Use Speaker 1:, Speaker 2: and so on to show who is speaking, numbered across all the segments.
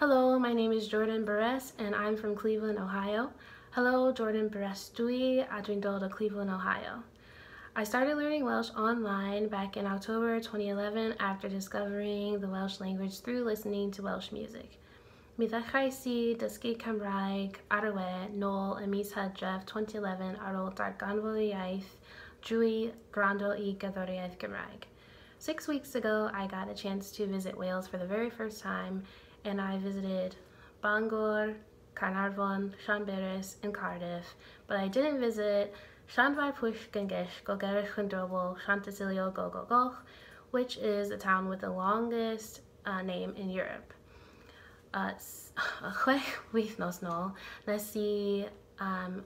Speaker 1: Hello, my name is Geordan Burress and I'm from Cleveland, Ohio. Hello, Geordan Burress dwi a dwi'n dod o Cleveland, Ohio. I started learning Welsh online back in October 2011 after discovering the Welsh language through listening to Welsh music. Mi ddechreuais i dysgu Cymraeg ar y we nôl ym mis Hydref 2011 ar ôl darganfod y iaith drwy gwrando I gerddoriaeth Cymraeg. 6 weeks ago, I got a chance to visit Wales for the very first time, and I visited Bangor, Carnarvon, Llanberis, and Cardiff, but I didn't visit Llanfair Pwll Gyngish, Golgerish Chwndrobl, Llantysilio Gogogoch, which is the town with the longest name in Europe. Chwech wythnos nôl, nes I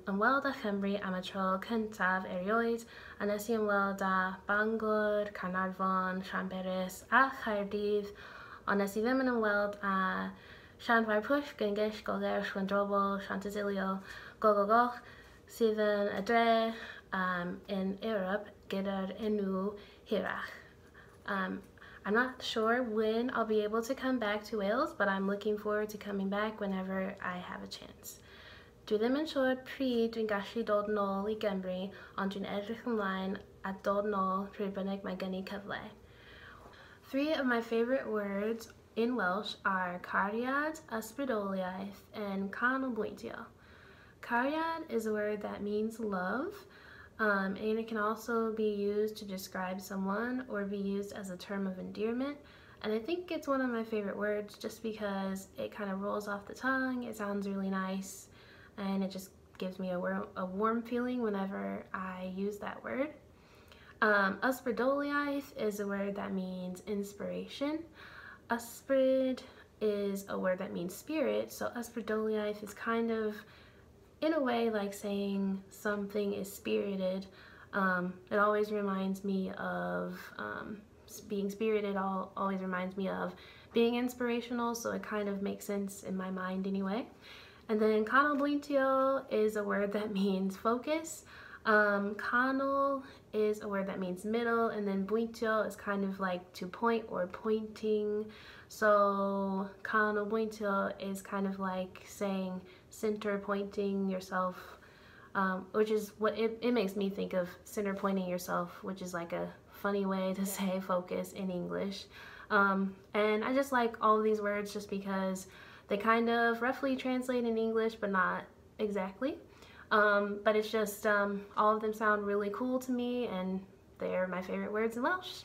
Speaker 1: ymweld â Chymru am y tro cyntaf erioed, a nes I ymweld â Bangor, Carnarvon, Llanberis a Chaerdydd, ond nes I ddim yn ymweld â Llanfair Pwll Gyngish, Golgerish Chwndrobl, Llantysilio Gogogoch, sydd yn y dre in Europe gyda'r enw hirach. I'm not sure when I'll be able to come back to Wales, but I'm looking forward to coming back whenever I have a chance. Dwi ddim yn siŵr pryd dwi'n gallu dod nôl I Gymru, ond dwi'n edrych ymlaen a dod nôl pryd bynnag mae gen I cyfle. 3 of my favorite words in Welsh are cariad, ysbrydoliaeth, and canolbwyntio. Cariad is a word that means love, and it can also be used to describe someone or be used as a term of endearment. And I think it's one of my favorite words just because it kind of rolls off the tongue, it sounds really nice, and it just gives me a warm feeling whenever I use that word. Ysbrydoliaeth is a word that means inspiration. Ysbryd is a word that means spirit, so ysbrydoliaeth is kind of, in a way, like saying something is spirited. It always reminds me of being spirited, always reminds me of being inspirational, so it kind of makes sense in my mind anyway. And then canolbwyntio is a word that means focus. Canol is a word that means middle, and then bwyntio is kind of like to point or pointing. So canolbwyntio is kind of like saying center pointing yourself, which is what it makes me think of, center pointing yourself, which is like a funny way to say focus in English. And I just like all of these words just because they kind of roughly translate in English, but not exactly. But it's just, all of them sound really cool to me, and they're my favorite words in Welsh.